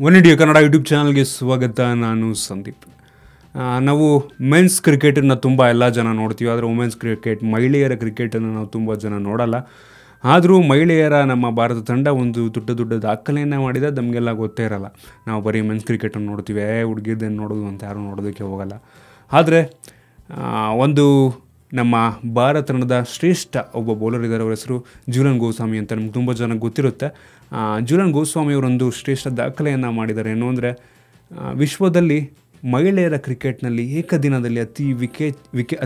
One India Kannada YouTube ಚಾನಲ್ಗೆ ಸ್ವಾಗತ. ನಾನು ಸಂದೀಪ್. ನಾವು ಮೆನ್ಸ್ ಕ್ರಿಕೆಟನ್ನು ತುಂಬ ಎಲ್ಲ ಜನ ನೋಡ್ತೀವಿ, ಆದರೆ ವುಮೆನ್ಸ್ ಕ್ರಿಕೆಟ್ ಮಹಿಳೆಯರ ಕ್ರಿಕೆಟನ್ನು ನಾವು ತುಂಬ ಜನ ನೋಡಲ್ಲ. ಆದರೂ ಮಹಿಳೆಯರ ನಮ್ಮ ಭಾರತ ತಂಡ ಒಂದು ದೊಡ್ಡ ದಾಖಲೆಯನ್ನು ಮಾಡಿದೆ, ನಮಗೆಲ್ಲ ಗೊತ್ತೇ ಇರಲ್ಲ. ನಾವು ಬರೀ ಮೆನ್ಸ್ ಕ್ರಿಕೆಟನ್ನು ನೋಡ್ತೀವಿ, ಹುಡುಗಿರ್ದೇನು ನೋಡೋದು ಅಂತ ಯಾರೂ ನೋಡೋದಕ್ಕೆ ಹೋಗಲ್ಲ. ಆದರೆ ಒಂದು ನಮ್ಮ ಭಾರತ ತಂಡದ ಶ್ರೇಷ್ಠ ಒಬ್ಬ ಬೌಲರ್ ಇದ್ದಾರೆ, ಅವರ ಹೆಸರು ಝೂಲನ್ ಗೋಸ್ವಾಮಿ ಅಂತ. ನಮ್ಗೆ ತುಂಬ ಜನ ಗೊತ್ತಿರುತ್ತೆ. ಝೂಲನ್ ಗೋಸ್ವಾಮಿ ಅವರೊಂದು ಶ್ರೇಷ್ಠ ದಾಖಲೆಯನ್ನು ಮಾಡಿದ್ದಾರೆ. ಏನು ಅಂದರೆ, ವಿಶ್ವದಲ್ಲಿ ಮಹಿಳೆಯರ ಕ್ರಿಕೆಟ್ನಲ್ಲಿ ಏಕದಿನದಲ್ಲಿ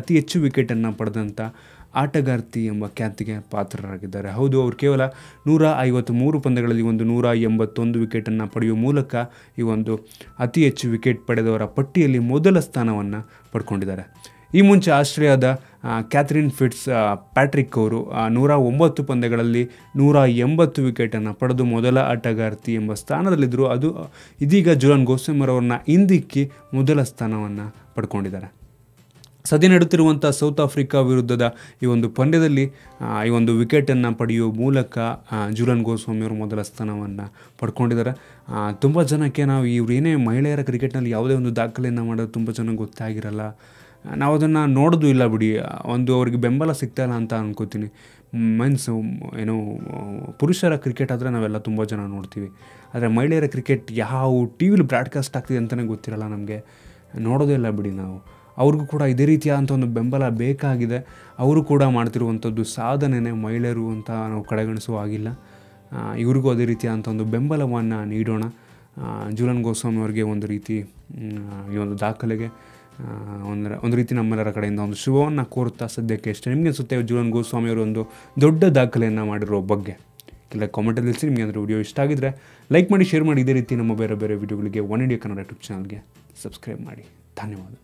ಅತಿ ಹೆಚ್ಚು ವಿಕೆಟನ್ನು ಪಡೆದಂಥ ಆಟಗಾರ್ತಿ ಎಂಬ ಖ್ಯಾತಿಗೆ ಪಾತ್ರರಾಗಿದ್ದಾರೆ. ಹೌದು, ಅವರು ಕೇವಲ 153 ಪಂದ್ಯಗಳಲ್ಲಿ 181 ವಿಕೆಟನ್ನು ಪಡೆಯುವ ಮೂಲಕ ಈ ಒಂದು ಅತಿ ಹೆಚ್ಚು ವಿಕೆಟ್ ಪಡೆದವರ ಪಟ್ಟಿಯಲ್ಲಿ ಮೊದಲ ಸ್ಥಾನವನ್ನು ಪಡ್ಕೊಂಡಿದ್ದಾರೆ. ಈ ಮುಂಚೆ ಆಸ್ಟ್ರೇಲಿಯಾದ ಕ್ಯಾಥರಿನ್ ಫಿಟ್ಸ್ ಪ್ಯಾಟ್ರಿಕ್ ಅವರು 109 ಪಂದ್ಯಗಳಲ್ಲಿ 180 ವಿಕೆಟನ್ನು ಪಡೆದು ಮೊದಲ ಆಟಗಾರ್ತಿ ಎಂಬ ಸ್ಥಾನದಲ್ಲಿದ್ದರು. ಇದೀಗ ಝೂಲನ್ ಗೋಸ್ವಾಮಿ ಅವರನ್ನು ಹಿಂದಿಕ್ಕಿ ಮೊದಲ ಸ್ಥಾನವನ್ನು ಪಡ್ಕೊಂಡಿದ್ದಾರೆ. ಸದ್ಯ ನಡೆಯುತ್ತಿರುವಂಥ ಸೌತ್ ಆಫ್ರಿಕಾ ವಿರುದ್ಧದ ಈ ಒಂದು ಪಂದ್ಯದಲ್ಲಿ ಈ ಒಂದು ವಿಕೆಟನ್ನು ಪಡೆಯುವ ಮೂಲಕ ಝೂಲನ್ ಗೋಸ್ವಾಮಿ ಅವರು ಮೊದಲ ಸ್ಥಾನವನ್ನು ಪಡ್ಕೊಂಡಿದ್ದಾರೆ. ತುಂಬ ಜನಕ್ಕೆ ನಾವು ಇವರೇನೇ ಮಹಿಳೆಯರ ಕ್ರಿಕೆಟ್ನಲ್ಲಿ ಯಾವುದೇ ಒಂದು ದಾಖಲೆಯನ್ನು ಮಾಡೋದು ತುಂಬ ಜನಕ್ಕೆ ಗೊತ್ತಾಗಿರಲ್ಲ. ನಾವು ಅದನ್ನು ನೋಡೋದು ಇಲ್ಲ ಬಿಡಿ, ಅವ್ರಿಗೆ ಬೆಂಬಲ ಸಿಗ್ತಾಯಿಲ್ಲ ಅಂತ ಅನ್ಕೋತೀನಿ. ಪುರುಷರ ಕ್ರಿಕೆಟ್ ಆದರೆ ನಾವೆಲ್ಲ ತುಂಬ ಜನ ನೋಡ್ತೀವಿ, ಆದರೆ ಮಹಿಳೆಯರ ಕ್ರಿಕೆಟ್ ಯಾವ ಟಿ ವಿಲಿ ಬ್ರಾಡ್ಕಾಸ್ಟ್ ಆಗ್ತಿದೆ ಅಂತಲೇ ಗೊತ್ತಿರಲ್ಲ, ನಮಗೆ ನೋಡೋದೇ ಇಲ್ಲ ಬಿಡಿ. ನಾವು ಅವ್ರಿಗೂ ಕೂಡ ಇದೇ ರೀತಿಯಾದಂಥ ಒಂದು ಬೆಂಬಲ ಬೇಕಾಗಿದೆ. ಅವರು ಕೂಡ ಮಾಡ್ತಿರುವಂಥದ್ದು ಸಾಧನೆಯೇ ಮಹಿಳೆಯರು ಅಂತ ನಾವು ಕಡೆಗಣಿಸುವ ಹಾಗಿಲ್ಲ. ಇವ್ರಿಗೂ ಅದೇ ರೀತಿಯಾದಂಥ ಒಂದು ಬೆಂಬಲವನ್ನು ನೀಡೋಣ. ಝೂಲನ್ ಗೋಸ್ವಾಮಿ ಅವರಿಗೆ ಒಂದು ರೀತಿ ಈ ಒಂದು ದಾಖಲೆಗೆ ಒಂದು ರೀತಿ ನಮ್ಮೆಲ್ಲರ ಕಡೆಯಿಂದ ಒಂದು ಶುಭವನ್ನು ಕೋರುತ್ತಾ ಸದ್ಯಕ್ಕೆ ಅಷ್ಟೇ. ನಿಮಗೆ ಅನಿಸುತ್ತೆ ಝೂಲನ್ ಗೋಸ್ವಾಮಿ ಅವರು ಒಂದು ದೊಡ್ಡ ದಾಖಲೆಯನ್ನು ಮಾಡಿರೋ ಬಗ್ಗೆ? ಇಲ್ಲ, ಕಾಮೆಂಟಲ್ಲಿ ತಿಳಿಸಿ. ನಿಮಗೆ ಅಂದರೆ ವಿಡಿಯೋ ಇಷ್ಟ ಆಗಿದ್ದರೆ ಲೈಕ್ ಮಾಡಿ, ಶೇರ್ ಮಾಡಿ. ಇದೇ ರೀತಿ ನಮ್ಮ ಬೇರೆ ವಿಡಿಯೋಗಳಿಗೆ ಒನ್ ಇಂಡಿಯಾ ಕನ್ನಡ ಯೂಟ್ಯೂಬ್ ಚಾನಲ್ಗೆ ಸಬ್ಸ್ಕ್ರೈಬ್ ಮಾಡಿ. ಧನ್ಯವಾದ.